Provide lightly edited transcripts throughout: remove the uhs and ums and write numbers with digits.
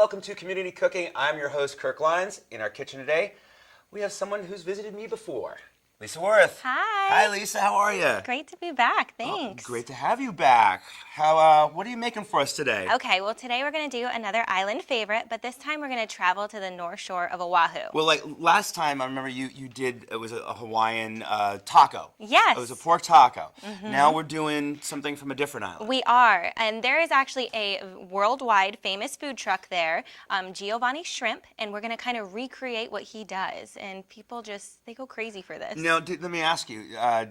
welcome to Community Cooking. I'm your host, Kirk Leins. In our kitchen today, we have someone who's visited me before. Lisa Worth. Hi. Hi, Lisa. How are you? Great to be back. Thanks. Oh, great to have you back. What are you making for us today? Okay, well today we're going to do another island favorite, but this time we're going to travel to the North Shore of Oahu. Well, like last time, I remember you did, it was a Hawaiian taco. Yes. It was a pork taco. Now we're doing something from a different island. We are, and there is actually a worldwide famous food truck there, Giovanni Shrimp, and we're going to kind of recreate what he does, and people they go crazy for this. Now, let me ask you,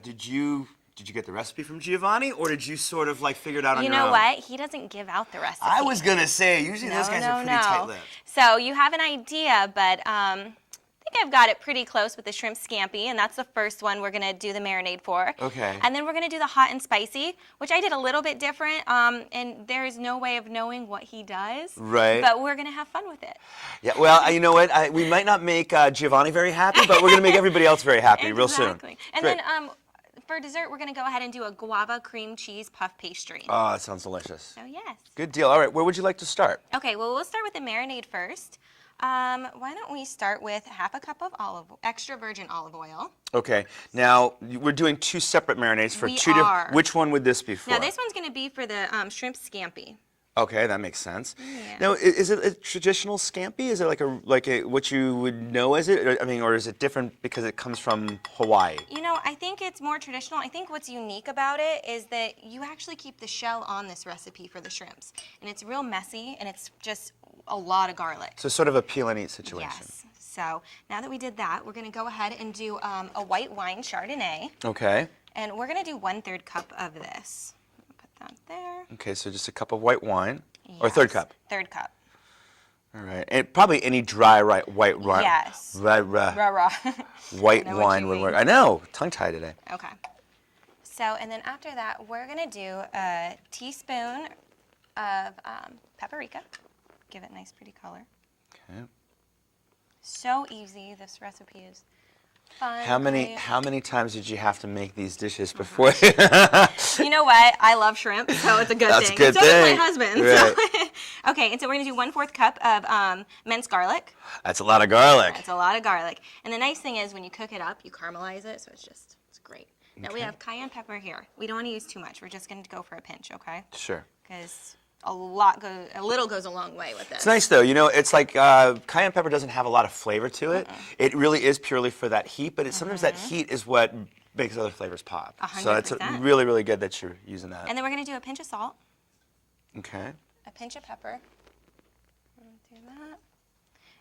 did you get the recipe from Giovanni, or did you sort of like figure it out on your own? You know what? He doesn't give out the recipe. I was going to say, usually those guys are pretty tight-lipped. So you have an idea, but I think I've got it pretty close with the shrimp scampi, and that's the first one we're going to do the marinade for. Okay. And then we're going to do the hot and spicy, which I did a little bit different, and there's no way of knowing what he does. Right. But we're going to have fun with it. Yeah, well, you know what? We might not make Giovanni very happy, but we're going to make everybody else very happy real soon. Exactly. And then for dessert, we're going to go ahead and do a guava cream cheese puff pastry. Oh, that sounds delicious. So yes. Good deal. All right, where would you like to start? Okay, well, we'll start with the marinade first. Why don't we start with half a cup of extra virgin olive oil. Okay. Now, we're doing two separate marinades for two different. Which one would this be for? Now, this one's going to be for the shrimp scampi. Okay, that makes sense. Yeah. Now, is it a traditional scampi? Is it like a what you would know as it? I mean, or is it different because it comes from Hawaii? You know, I think it's more traditional. I think what's unique about it is that you actually keep the shell on this recipe for the shrimps, and it's real messy, and it's just a lot of garlic. So sort of a peel and eat situation. Yes. So now that we did that, we're going to go ahead and do a white wine chardonnay. Okay. And we're going to do 1/3 cup of this. Put that there. Okay, so just a cup of white wine, or Yes, third cup. 1/3 cup. All right, and probably any dry white wine. Yes. White I know wine what would you work. mean. I know, tongue-tied today. Okay. So, and then after that, we're going to do a teaspoon of paprika. Give it a nice, pretty color. Okay. So easy. This recipe is fun. How many times did you have to make these dishes before? You know what? I love shrimp, so it's a good That's thing. a good so thing. does my husband. Right. So. Okay, and so we're going to do 1/4 cup of minced garlic. That's a lot of garlic. That's a lot of garlic. And the nice thing is when you cook it up, you caramelize it, so it's great. Now we have cayenne pepper here. We don't want to use too much. We're just going to go for a pinch, okay? Sure. Because a little goes a long way with this. It's nice though. You know, it's like cayenne pepper doesn't have a lot of flavor to it. It really is purely for that heat, but sometimes that heat is what makes other flavors pop. 100%. So it's really, really good that you're using that. And then we're going to do a pinch of salt, Okay. a pinch of pepper. Do that.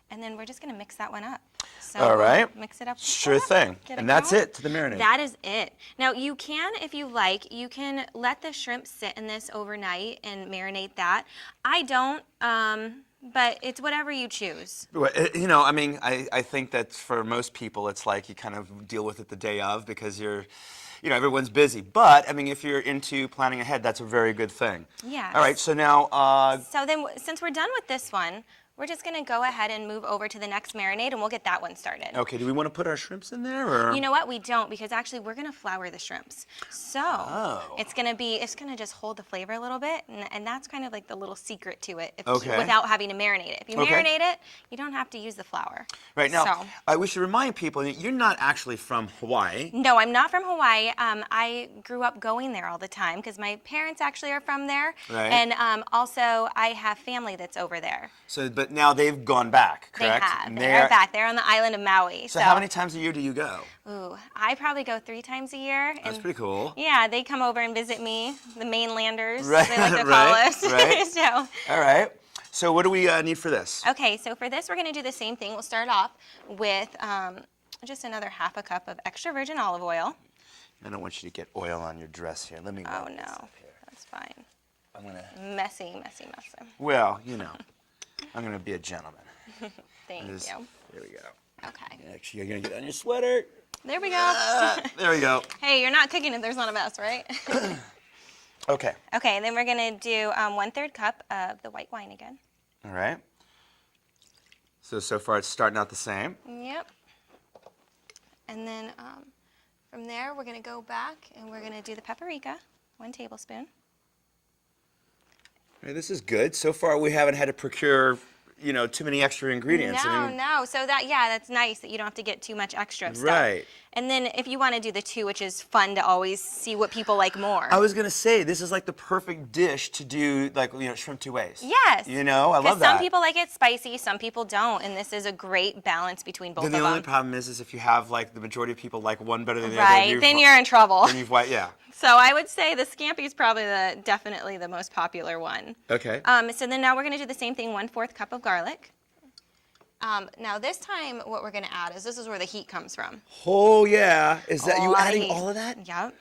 And then we're just going to mix that one up. So All right. Mix it up. Sure thing. And that's going. it to the marinade. That is it. Now you can, if you like, you can let the shrimp sit in this overnight and marinate that. I don't, but it's whatever you choose. You know, I mean, I think that for most people, it's like you kind of deal with it the day of because you know, everyone's busy. But, I mean, if you're into planning ahead, that's a very good thing. Yes. All right, so now... So then, since we're done with this one, we're just going to go ahead and move over to the next marinade, and we'll get that one started. Okay, do we want to put our shrimps in there, or...? You know what? We don't, because actually we're going to flour the shrimps. So it's going to just hold the flavor a little bit, and that's kind of like the little secret to it without having to marinate it. If you marinate it, you don't have to use the flour. Right, now, we should remind people that you're not actually from Hawaii. No, I'm not from Hawaii. I grew up going there all the time because my parents actually are from there. Right. And also I have family that's over there. So, but now they've gone back, correct? They have. They're back. They're on the island of Maui. So how many times a year do you go? Ooh, I probably go 3 times a year. That's pretty cool. Yeah, they come over and visit me, the mainlanders, right, they like to call us. Right. So. All right. So what do we need for this? Okay, so for this we're going to do the same thing. We'll start off with just another half a cup of extra virgin olive oil. I don't want you to get oil on your dress here. Let me Oh, this no. up here. That's fine. I'm going to... Messy. Well, you know, I'm going to be a gentleman. Thank you. There we go. Okay. Actually, you're going to get on your sweater. There we go. There we go. Hey, you're not cooking if there's not a mess, right? Okay. Okay, and then we're going to do 1/3 cup of the white wine again. All right. So far it's starting out the same. Yep. And then from there, we're going to go back and we're going to do the paprika, 1 tablespoon. All right, this is good. So far we haven't had to procure too many extra ingredients. No. So that's nice that you don't have to get too much extra stuff. Right. And then if you want to do the two, which is fun to always see what people like more. I was gonna say this is like the perfect dish to do, like shrimp two ways. Yes. I love that. Some people like it spicy, some people don't, and this is a great balance between both of them. Then the only problem is if you have like the majority of people like one better than the other. Right. Then you're in trouble. Then yeah. So I would say the scampi is probably definitely the most popular one. Okay. So then now we're gonna do the same thing, 1/4 cup of garlic. Now this time what we're going to add is this is where the heat comes from. Oh yeah, is that you adding all of that? Yep.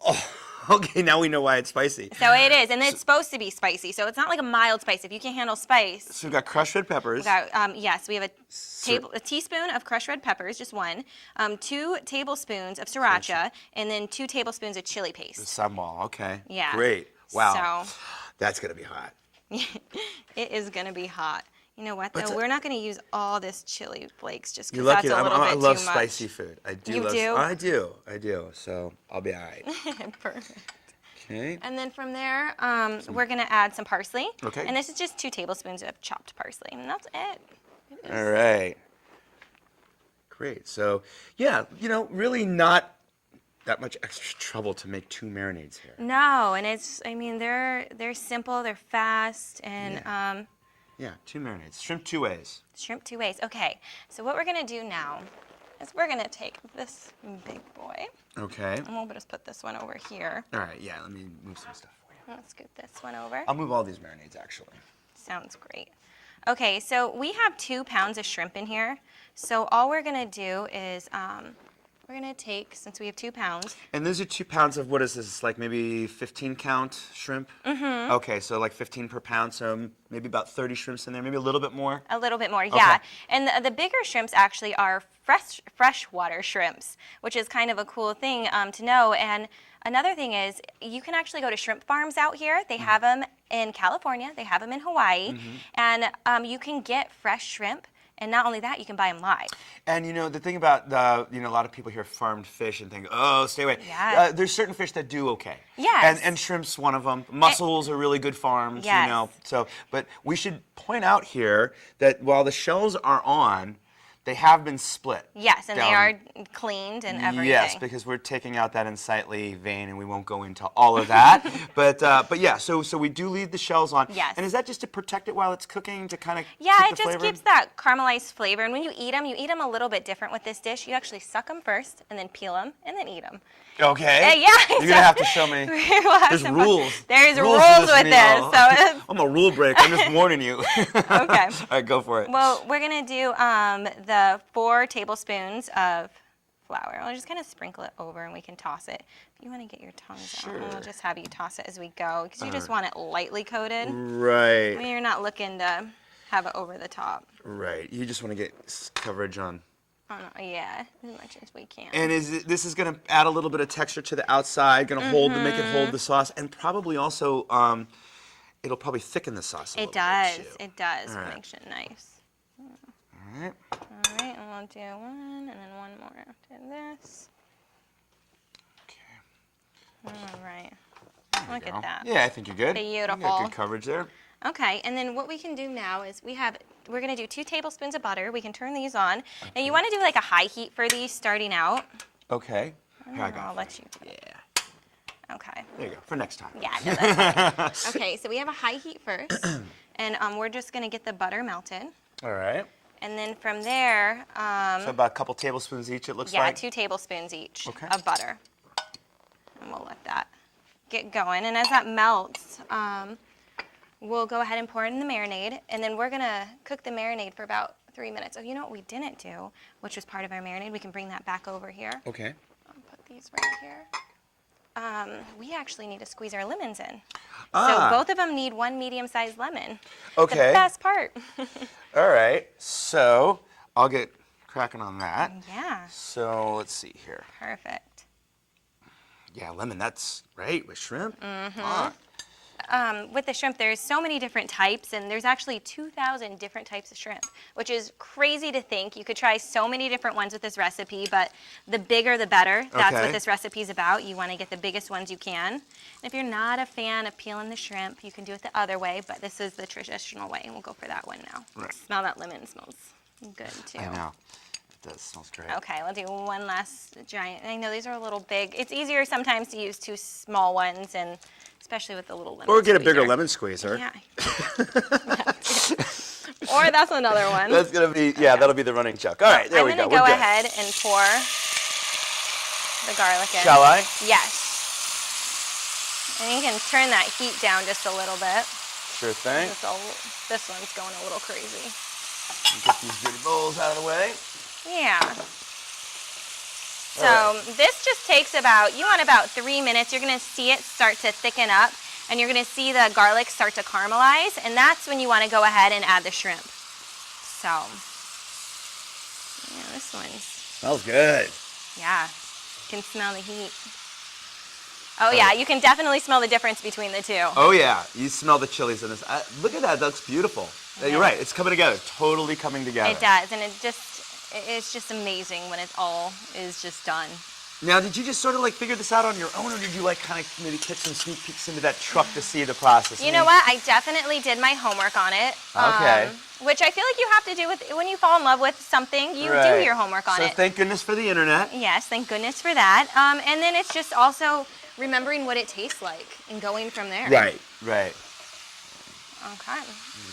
Oh, okay, now we know why it's spicy. So it is, and it's supposed to be spicy, so it's not like a mild spice. If you can't handle spice. So we've got crushed red peppers. We have a teaspoon of crushed red peppers, just one, 2 tablespoons of sriracha, and then 2 tablespoons of chili paste. The sambal, okay. Yeah. Great. Wow. So that's gonna be hot. it is going to be hot. You know what, though? We're not going to use all this chili flakes just because You're that's lucky. a little bit too much. I love spicy food. I do. You do? I do. So I'll be all right. Perfect. Okay. And then from there, we're going to add some parsley. Okay. And this is just 2 tablespoons of chopped parsley. And that's it. All right. Great. So, yeah, really not that much extra trouble to make 2 marinades here. No, and they're simple, they're fast, and yeah, 2 marinades. Shrimp 2 ways. Shrimp 2 ways. Okay, so what we're going to do now is we're going to take this big boy. Okay. And we'll just put this one over here. All right, yeah, let me move some stuff for you. Let's get this one over. I'll move all these marinades, actually. Sounds great. Okay, so we have 2 pounds of shrimp in here. So all we're going to do is we're going to take, since we have 2 pounds. And those are 2 pounds of, what is this, like maybe 15 count shrimp? Mm-hmm. Okay, so like 15 per pound, so maybe about 30 shrimps in there, maybe a little bit more? A little bit more, yeah. And the bigger shrimps actually are freshwater shrimps, which is kind of a cool thing to know. And another thing is, you can actually go to shrimp farms out here. They have them in California, they have them in Hawaii, and you can get fresh shrimp. And not only that, you can buy them live. And the thing about a lot of people hear farmed fish and think, oh, stay away. Yeah. There's certain fish that do okay. Yes. And shrimp's one of them. Mussels are really good farms. Yes. So, but we should point out here that while the shells are on, they have been split. Yes, and down. they are cleaned and everything. Yes, because we're taking out that unsightly vein, and we won't go into all of that. but yeah, so we do leave the shells on. Yes. And is that just to protect it while it's cooking, to kind of Yeah, keep it the just flavor? keeps that caramelized flavor. And when you eat them a little bit different with this dish. You actually suck them first, and then peel them, and then eat them. Okay. Yeah. You're going to have to show me. There's rules. There's rules with this. So I'm a rule breaker. I'm just warning you. Okay. All right, go for it. Well, we're going to do the 4 tablespoons of flour. I'll just kind of sprinkle it over, and we can toss it. If you want to get your tongs out, we'll just have you toss it as we go, because you just want it lightly coated. Right. You're not looking to have it over the top. Right. You just want to get coverage on. Oh, no, yeah, as much as we can. And this is going to add a little bit of texture to the outside, going to make it hold the sauce, and probably also it'll probably thicken the sauce a little bit too. It does. All right. It makes it nice. All right. All right, and we'll do one, and then one more after this. Okay. All right. Look at that. Yeah, I think you're good. Beautiful. You got good coverage there. Okay, and then what we can do now is we're going to do 2 tablespoons of butter. We can turn these on. Okay. Now you want to do like a high heat for these starting out. Okay. Here I go. I'll let you. Yeah. Okay. There you go. For next time. Yeah. No, that's fine. Okay, so we have a high heat first, and we're just going to get the butter melted. All right. And then from there. So about a couple tablespoons each, it looks like? Yeah, 2 tablespoons each of butter. And we'll let that get going. And as that melts, we'll go ahead and pour it in the marinade, and then we're gonna cook the marinade for about 3 minutes. Oh, you know what we didn't do, which was part of our marinade? We can bring that back over here. Okay. I'll put these right here. We actually need to squeeze our lemons in. Ah. So both of them need 1 medium-sized lemon. Okay. The best part. All right. So I'll get cracking on that. Yeah. So let's see here. Perfect. Yeah, lemon, that's right, with shrimp. Mm-hmm. with the shrimp, there's so many different types, and there's actually 2,000 different types of shrimp, which is crazy to think. You could try so many different ones with this recipe, but the bigger the better. That's what this recipe is about. You want to get the biggest ones you can. And if you're not a fan of peeling the shrimp, you can do it the other way, but this is the traditional way, and we'll go for that one now. Right. Smell that lemon. Smells good, too. I know. It does. Smells great. Okay, we'll do one last giant. I know these are a little big. It's easier sometimes to use 2 small ones, and especially with the little lemon Or get a bigger squeezer. lemon squeezer. Yeah. Or that's another one. That's going to be, that'll be the running joke. All right, there we go. I'm going to go ahead and pour the garlic in. Shall I? Yes. And you can turn that heat down just a little bit. Sure thing. This one's going a little crazy. Get these dirty bowls out of the way. Yeah. So this just takes you want about 3 minutes. You're going to see it start to thicken up, and you're going to see the garlic start to caramelize, and that's when you want to go ahead and add the shrimp. So, yeah, this one's... Smells good. Yeah, you can smell the heat. Oh yeah, you can definitely smell the difference between the two. Oh yeah, you smell the chilies in this. Look at that, that looks beautiful. Yeah. You're right, it's coming together, totally coming together. It does, and it's just amazing when it all is just done. Now, did you just sort of like figure this out on your own, or did you like kind of maybe get some sneak peeks into that truck to see the process? You know what? I definitely did my homework on it. Okay. Which I feel like you have to do when you fall in love with something. You do your homework on it. So thank goodness for the internet. Yes, thank goodness for that. And then it's just also remembering what it tastes like and going from there. Right. Okay.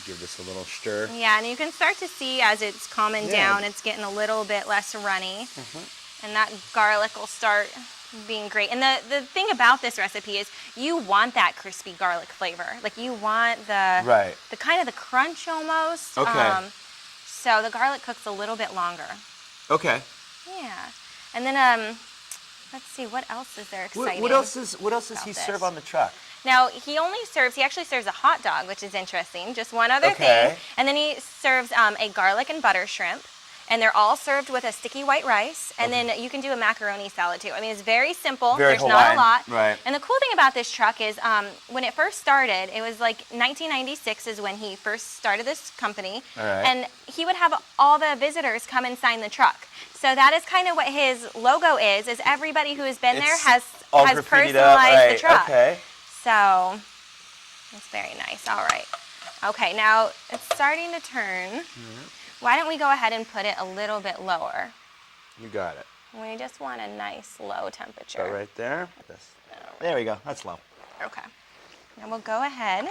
Give this a little stir. Yeah, and you can start to see as it's calming down, it's getting a little bit less runny. And that garlic will start being great. And the thing about this recipe is you want that crispy garlic flavor. Like you want the kind of the crunch almost. Okay. So the garlic cooks a little bit longer. Okay. Yeah. And then let's see, what else is there exciting? What else does he serve on the truck? Now, he actually serves a hot dog, which is interesting. Just one other thing. And then he serves a garlic and butter shrimp. And they're all served with a sticky white rice. And then you can do a macaroni salad too. I mean, it's very simple. Very There's Hawaiian. not a lot. Right. And the cool thing about this truck is when it first started, it was like 1996 is when he first started this company. All right. And he would have all the visitors come and sign the truck. So that is kind of what his logo is everybody who has been there has personalized the truck. Okay. So it's very nice. All right. Okay, now it's starting to turn. Why don't we go ahead and put it a little bit lower? You got it. We just want a nice low temperature. Go right there. There we go. That's low. Okay. Now we'll go ahead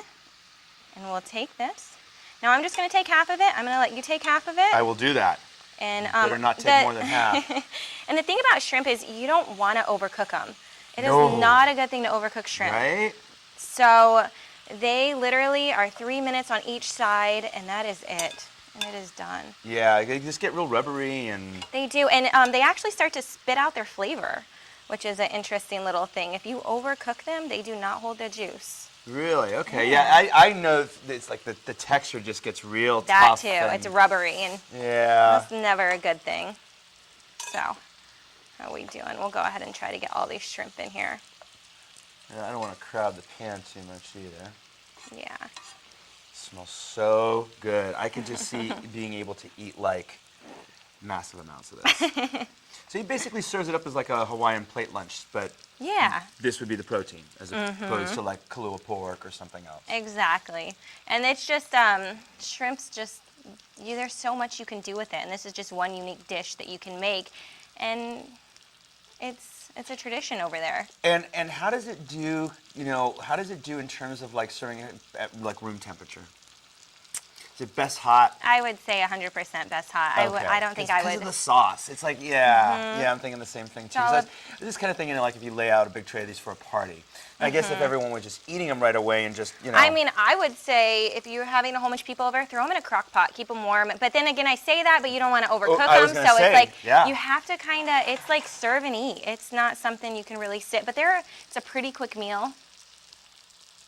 and we'll take this. Now I'm just going to take half of it. I'm going to let you take half of it. I will do that. And better not take more than half. And the thing about shrimp is you don't want to overcook them. It is not a good thing to overcook shrimp. Right? So they literally are 3 minutes on each side, and that is it. And it is done. Yeah, they just get real rubbery and... They do, and they actually start to spit out their flavor, which is an interesting little thing. If you overcook them, they do not hold their juice. Really? Okay. Yeah, I know it's like the texture just gets real tough. That too. It's rubbery, and that's never a good thing. So, how are we doing? We'll go ahead and try to get all these shrimp in here. Yeah, I don't want to crowd the pan too much either. Yeah. Smells so good. I can just see being able to eat like massive amounts of this. So he basically serves it up as like a Hawaiian plate lunch, but this would be the protein as opposed to like Kahlua pork or something else. Exactly. And it's just shrimp's just there's so much you can do with it, and this is just one unique dish that you can make, and it's a tradition over there. And how does it do? You know, how does it do in terms of like serving it at like room temperature? Is it best hot? I would say 100% best hot. Okay. I don't think I would. Because of the sauce. It's like, I'm thinking the same thing too. So this kind of thing, you know, like if you lay out a big tray of these for a party. I guess if everyone was just eating them right away and just, you know. I mean, I would say if you're having a whole bunch of people over, throw them in a crock pot, keep them warm. But then again, I say that, but you don't want to overcook them. So it's like, you have to kind of, it's like serve and eat. It's not something you can really sit. But it's a pretty quick meal,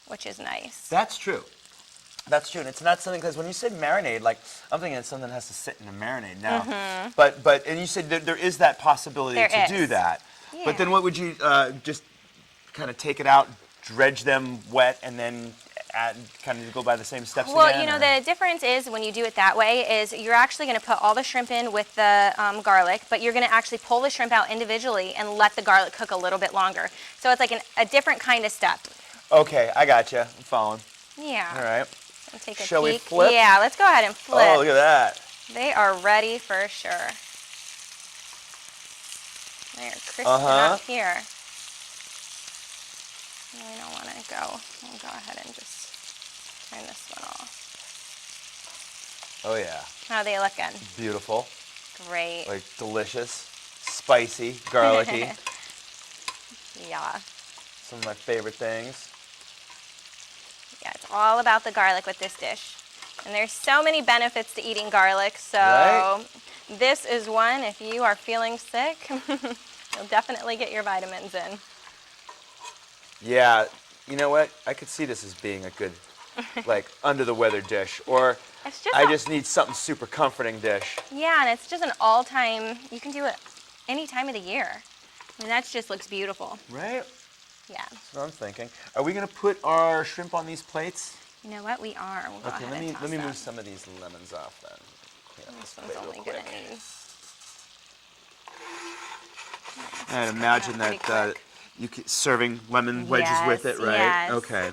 which is nice. That's true. That's true, and it's not something, because when you said marinade, like, I'm thinking it's something that has to sit in a marinade now. But and you said there is that possibility to do that. Yeah. But then what would you, just kind of take it out, dredge them wet and then add, kind of go by the same steps well, again? you know, the difference is when you do it that way is you're actually going to put all the shrimp in with the garlic, but you're going to actually pull the shrimp out individually and let the garlic cook a little bit longer. So it's like a different kind of step. Okay, I gotcha. I'm following. Yeah. All right. I'll take a Shall peek. we flip? Yeah, let's go ahead and flip. Oh, look at that. They are ready for sure. They are crisping up here. We don't want to go. We'll go ahead and just turn this one off. Oh, yeah. How are they looking? Beautiful. Great. Like delicious, spicy, garlicky. Yeah. Some of my favorite things. Yeah, it's all about the garlic with this dish. And there's so many benefits to eating garlic, so right? This is one, if you are feeling sick, you'll definitely get your vitamins in. Yeah, you know what? I could see this as being a good, like, under-the-weather dish. Or I just need something super comforting dish. Yeah, and it's just an all-time, you can do it any time of the year. I mean, that just looks beautiful. Right? Yeah. That's what I'm thinking. Are we going to put our shrimp on these plates? You know what? We are. We'll go ahead and toss let me that. move some of these lemons off then. Clean up This this one's plate only real going quick. to need. I'd imagine that you could, serving lemon wedges with it, right? Yes. Okay.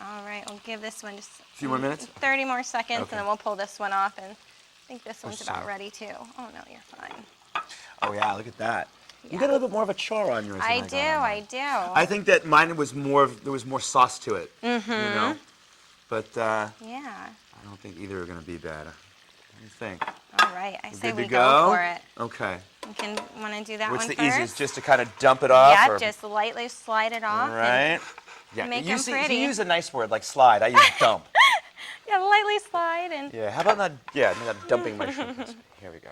All right, we'll give this one just a few more minutes. 30 more seconds, okay. and then we'll pull this one off. And I think this one's so. about ready too. Oh no, you're fine. Oh yeah, look at that. Yeah. You got a little bit more of a char on yours. I do. I think that mine was there was more sauce to it. Mm-hmm. You know, but yeah. I don't think either are going to be bad. What do you think? All right, I say we go for it. Okay. You want to do that What's one the first? easiest? Just to kind of dump it off? Yeah, or? just lightly slide it off. All right. Yeah. Make them pretty. You use a nice word like slide. I use dump. Yeah, lightly slide and. Yeah. How about not? Yeah, not dumping my shrimp. Here we go.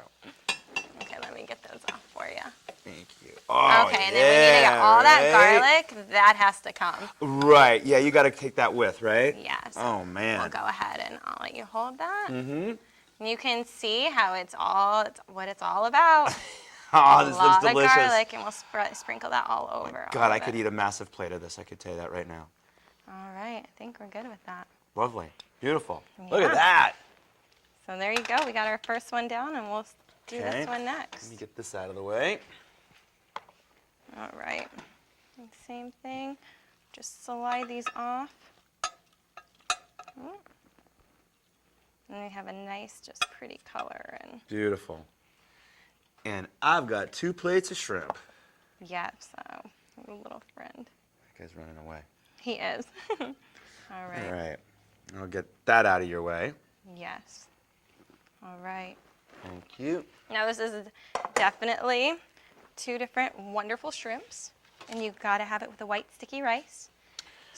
Okay, let me get those off for you. Thank you. Oh, okay, and then we need to get all that garlic. That has to come. Right. Yeah, you got to take that with, right? Yes. Oh man. We'll go ahead and I'll let you hold that. Mm-hmm. You can see how it's what it's all about. Oh, this looks delicious. A lot of garlic, and we'll sprinkle that all over. God, I could eat a massive plate of this. I could tell you that right now. All right, I think we're good with that. Lovely. Beautiful. Yeah. Look at that. So there you go. We got our first one down, and we'll do this one next. Let me get this out of the way. All right. Same thing. Just slide these off. And they have a nice, just pretty color. And beautiful. And I've got 2 plates of shrimp. yeah, so a little friend. That guy's running away. He is. All right. All right. I'll get that out of your way. Yes. All right. Thank you. Now this is definitely 2 different wonderful shrimps, and you've got to have it with the white sticky rice.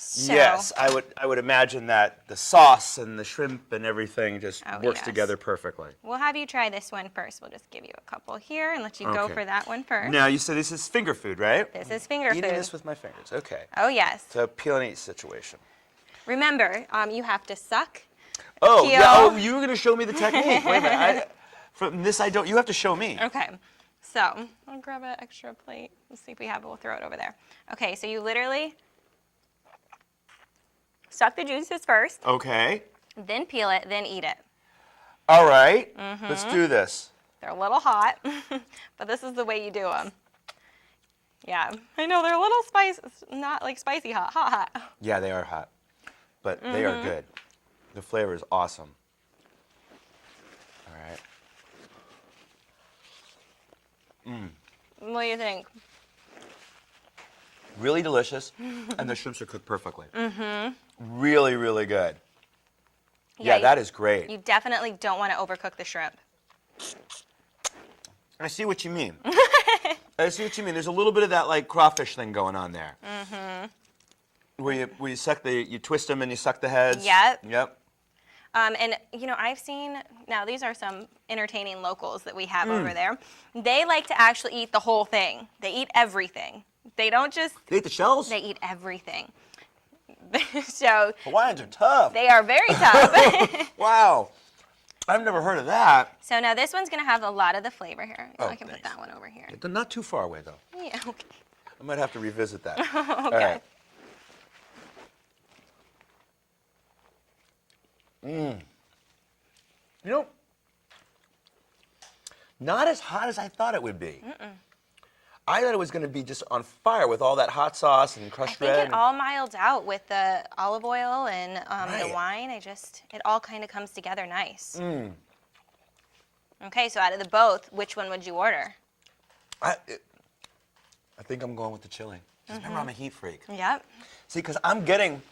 So, yes, I would imagine that the sauce and the shrimp and everything just works together perfectly. We'll have you try this one first. We'll just give you a couple here and let you go for that one first. Now, you said this is finger food, right? This is finger food. Eating this with my fingers, okay. Oh, yes. It's a peel and eat situation. Remember, you have to suck, peel. peel. Yeah, oh, you were going to show me the technique. Wait a minute. From this, I don't. You have to show me. Okay. So, I'll grab an extra plate. Let's see if we have it. We'll throw it over there. Okay, so you literally suck the juices first. Okay. Then peel it, then eat it. All right. Let's do this. They're a little hot, but this is the way you do them. Yeah, I know they're a little spicy, not like spicy hot, hot. Yeah, they are hot, but they are good. The flavor is awesome. All right. What do you think? Really delicious, and the shrimps are cooked perfectly. Really, really good. Yeah, that is great. You definitely don't want to overcook the shrimp. I see what you mean. I see what you mean. There's a little bit of that like crawfish thing going on there. Where you suck you twist them and you suck the heads. Yep. And you know, I've seen, now these are some entertaining locals that we have over there. They like to actually eat the whole thing. They eat everything. They don't just... They eat the shells? They eat everything. So... Hawaiians are tough. They are very tough. Wow. I've never heard of that. So now this one's going to have a lot of the flavor here. Oh, I can put that one over here. Not too far away, though. Yeah, okay. I might have to revisit that. Okay. All right. You know, not as hot as I thought it would be. I thought it was going to be just on fire with all that hot sauce and crushed red. I think it all milds out with the olive oil and Right. the wine. It all kind of comes together nice. Okay, so out of the both, which one would you order? I think I'm going with the chili. Because remember, I'm a heat freak. Yep. See, because I'm getting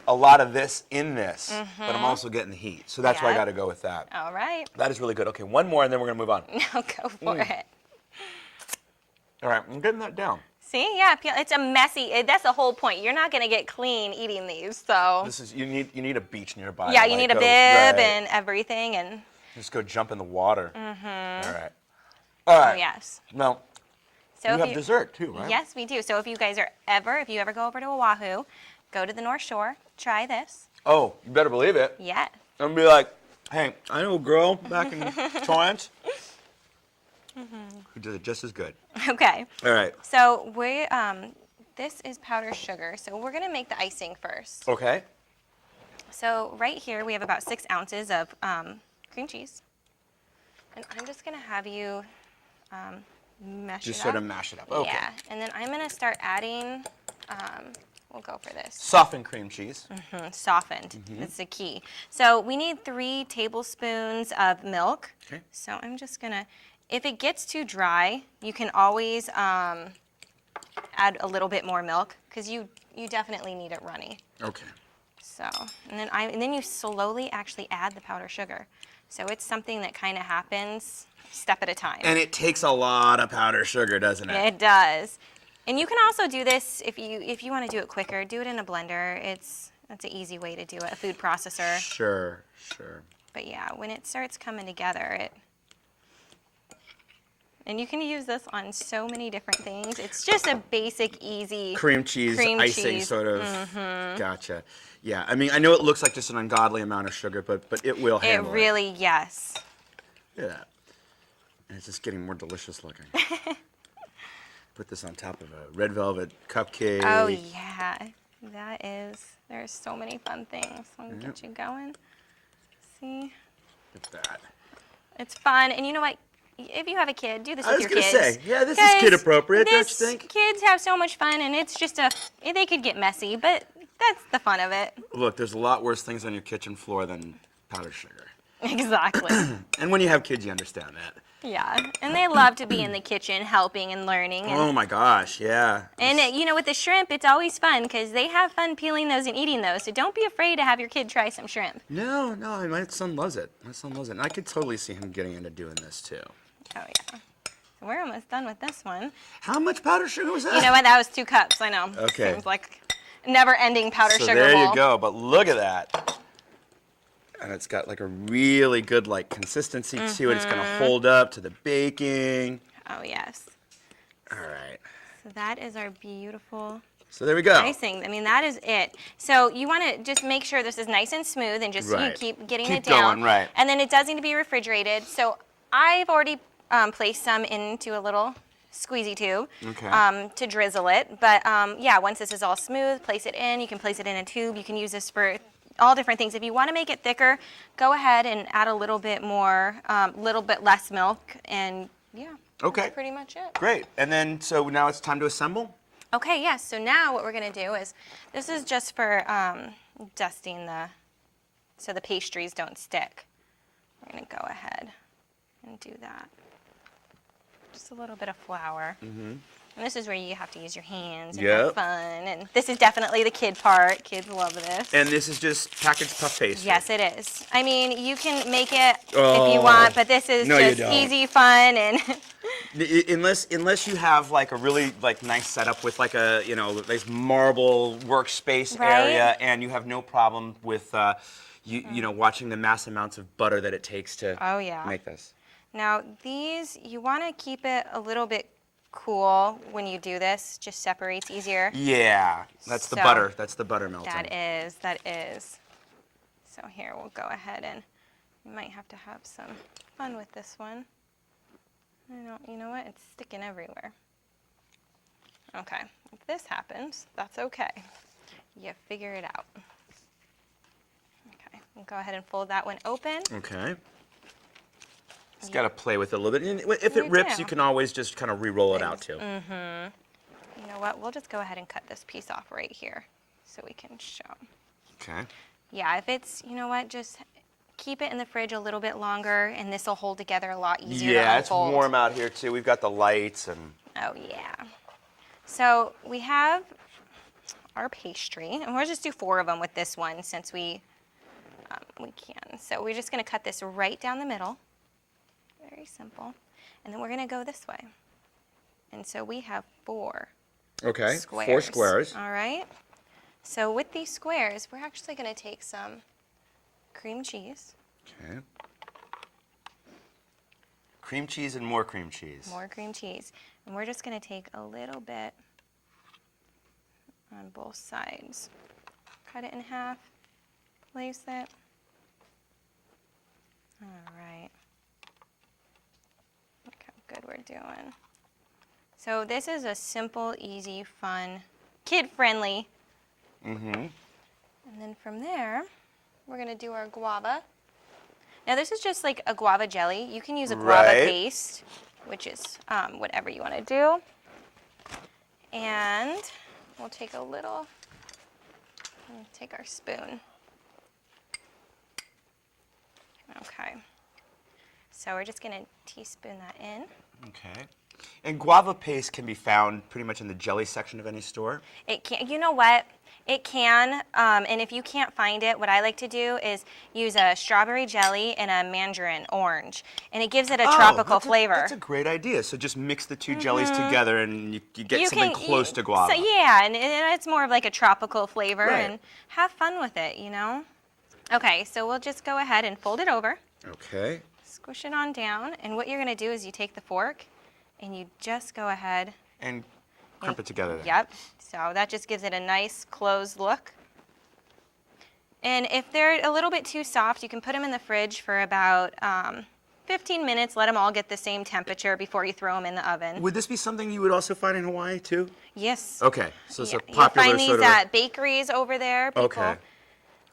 a lot of this in this, but I'm also getting the heat. So that's why I got to go with that. All right. That is really good. Okay, one more, and then we're going to move on. Now go for it. All right, I'm getting that down. See, yeah, it's a messy. That's the whole point. You're not going to get clean eating these, so. This is you need a beach nearby. Yeah, you need a bib and everything, and. Just go jump in the water. All right. Oh yes. Now, so you have dessert too, right? Yes, we do. So if you ever go over to Oahu, go to the North Shore, try this. Oh, you better believe it. Yeah. And be like, hey, I know a girl back in Torrance who does it just as good. Okay. All right. So this is powdered sugar. So we're gonna make the icing first. Okay. So right here we have about 6 ounces of cream cheese, and I'm just gonna have you mash it up. Just sort of mash it up. Okay. Yeah, and then I'm gonna start adding. We'll go for this. Softened cream cheese. Softened. That's the key. So we need 3 tablespoons of milk. Okay. So I'm just gonna. If it gets too dry, you can always add a little bit more milk because you definitely need it runny. Okay. So, and then you slowly actually add the powdered sugar. So it's something that kind of happens step at a time. And it takes a lot of powdered sugar, doesn't it? It does. And you can also do this if you want to do it quicker. Do it in a blender. That's an easy way to do it. A food processor. Sure. But yeah, when it starts coming together, and you can use this on so many different things. It's just a basic, easy cream cheese icing sort of. Gotcha. Yeah, I mean, I know it looks like just an ungodly amount of sugar, but it will handle it. It really, yes. Look at that. And it's just getting more delicious looking. Put this on top of a red velvet cupcake. Oh, yeah. There's so many fun things. Let me get you going. See? Look at that. It's fun. And you know what? If you have a kid, do this with your kids. I was going to say, yeah, this is kid appropriate, don't you think? Kids have so much fun, and it's just they could get messy, but that's the fun of it. Look, there's a lot worse things on your kitchen floor than powdered sugar. Exactly. And when you have kids, you understand that. Yeah, and they love to be in the kitchen helping and learning. Oh my gosh, yeah. And with the shrimp, it's always fun because they have fun peeling those and eating those. So don't be afraid to have your kid try some shrimp. No, my son loves it. And I could totally see him getting into doing this too. Oh yeah. So we're almost done with this one. How much powdered sugar was that? You know what? That was 2 cups. I know. Okay. Seems like never-ending powdered sugar there bowl. you go. But look at that. And it's got like a really good consistency to it. It's going to hold up to the baking. Oh yes. All right. So that is our beautiful. So there we go. Icing. I mean, that is it. So you want to just make sure this is nice and smooth, and just you keep getting it down. Going, right. And then it does need to be refrigerated. So I've already placed some into a little squeezy tube to drizzle it. But yeah, once this is all smooth, place it in. You can place it in a tube. You can use this for all different things. If you want to make it thicker, go ahead and add a little bit more, little bit less milk, and yeah. Okay. That's pretty much it. Great. And then, so now it's time to assemble? Okay, yes. So now what we're going to do is, this is just for dusting so the pastries don't stick. We're going to go ahead and do that. Just a little bit of flour. And this is where you have to use your hands and have fun. And this is definitely the kid part. Kids love this. And this is just packaged puff pastry. Yes, it is. I mean, you can make it if you want, but this is just easy, fun, and unless you have a really nice setup with a nice marble workspace area, and you have no problem with watching the mass amounts of butter that it takes to make this. Now these, you want to keep it a little bit cool when you do this. Just separates easier. Yeah, that's the butter. That's the butter melting. That is. So here we'll go ahead, and you might have to have some fun with this one. You know what? It's sticking everywhere. Okay, if this happens, that's okay. You figure it out. Okay, we'll go ahead and fold that one open. Okay. Just got to play with it a little bit. And if it rips, you can always just kind of re-roll it out too. Mm-hmm. You know what? We'll just go ahead and cut this piece off right here so we can show. Okay. Yeah, if it's, you know what, just keep it in the fridge a little bit longer, and this will hold together a lot easier to unfold. It's warm out here too. We've got the lights and... Oh, yeah. So we have our pastry, and we'll just do 4 of them with this one since we can. So we're just going to cut this right down the middle. Very simple. And then we're going to go this way. And so we have 4 squares. 4 squares. All right. So with these squares, we're actually going to take some cream cheese. Okay. Cream cheese and more cream cheese. More cream cheese. And we're just going to take a little bit on both sides. Cut it in half. Place it. All right. Look how good we're doing. So this is a simple, easy, fun, kid-friendly. Mm-hmm. And then from there, we're going to do our guava. Now this is just like a guava jelly. You can use a guava paste, which is whatever you want to do. And we'll take a little, take our spoon. Okay. So we're just going to teaspoon that in. Okay. And guava paste can be found pretty much in the jelly section of any store? It can. You know what? It can. And if you can't find it, what I like to do is use a strawberry jelly and a mandarin orange. And it gives it a tropical flavor. That's a great idea. So just mix the 2 jellies together and you get something close to guava. So yeah, and it's more of like a tropical flavor. And have fun with it, you know? Okay, so we'll just go ahead and fold it over. Okay. Squish it on down. And what you're going to do is you take the fork and you just go ahead and crump it together then. Yep. So that just gives it a nice closed look. And if they're a little bit too soft, you can put them in the fridge for about 15 minutes. Let them all get the same temperature before you throw them in the oven. Would this be something you would also find in Hawaii too? Yes. Okay. So it's a popular You'll find these sort of... at bakeries over there. People,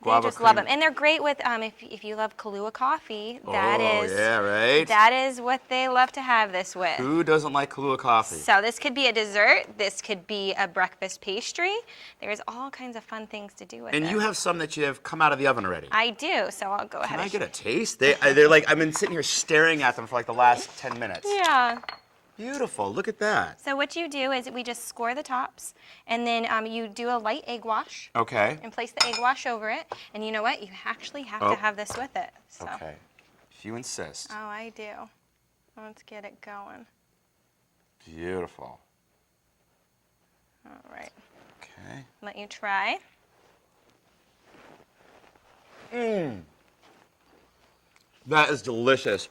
they just love them. And they're great with, if you love Kahlua coffee, that is what they love to have this with. Who doesn't like Kahlua coffee? So this could be a dessert. This could be a breakfast pastry. There's all kinds of fun things to do with it. And you have some that you have come out of the oven already. I do, so I'll go ahead. Can I get a taste? They're like, I've been sitting here staring at them for like the last 10 minutes. Yeah. Beautiful, look at that. So what you do is we just score the tops, and then you do a light egg wash. Okay. And place the egg wash over it. And you know what? You actually have to have this with it. So. Okay, if you insist. Oh, I do. Let's get it going. Beautiful. All right. Okay. Let you try. Mmm. That is delicious.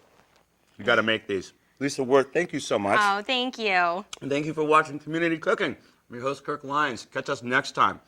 You got to make these. Lisa Worth, thank you so much. Oh, thank you. And thank you for watching Community Cooking. I'm your host, Kirk Leins. Catch us next time.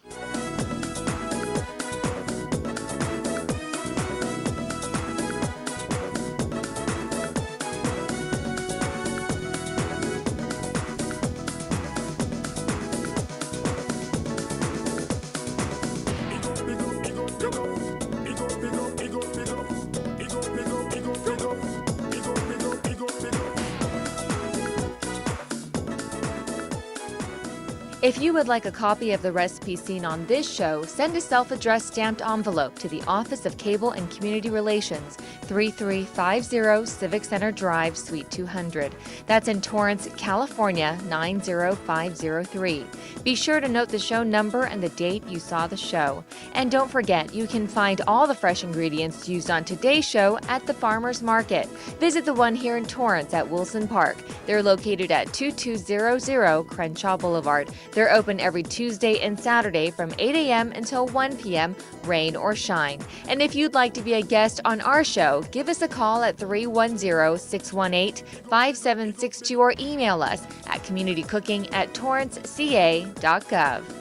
If you would like a copy of the recipe seen on this show, send a self-addressed stamped envelope to the Office of Cable and Community Relations, 3350 Civic Center Drive, Suite 200. That's in Torrance, California, 90503. Be sure to note the show number and the date you saw the show. And don't forget, you can find all the fresh ingredients used on today's show at the Farmers Market. Visit the one here in Torrance at Wilson Park. They're located at 2200 Crenshaw Boulevard. They're open every Tuesday and Saturday from 8 a.m. until 1 p.m., rain or shine. And if you'd like to be a guest on our show, give us a call at 310-618-5762 or email us at communitycooking@torranceca.gov.